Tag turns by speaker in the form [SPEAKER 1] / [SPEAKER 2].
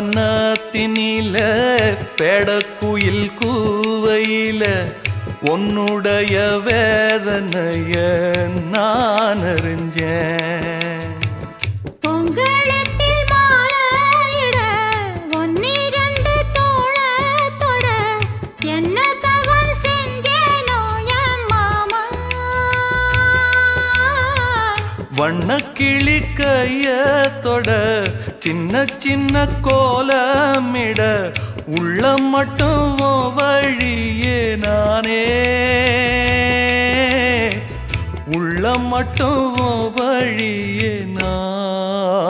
[SPEAKER 1] புன்னவனத்தினில பேடக்குயில் கூவையில உன்னுடைய வேதனைய நான் அறிஞ்சேன்.
[SPEAKER 2] பொங்கலத்தில் மாலையிட ஒன்னிரண்டு தோளத்தொட என்ன தவம் செஞ்சேனோ என் மாமா.
[SPEAKER 1] வண்ணக்கிளி கையத்தொட சின்ன சின்ன கோலமிட உள்ளம் மட்டும் வழியே நானே உள்ளம் மட்டும் வழியே நான்.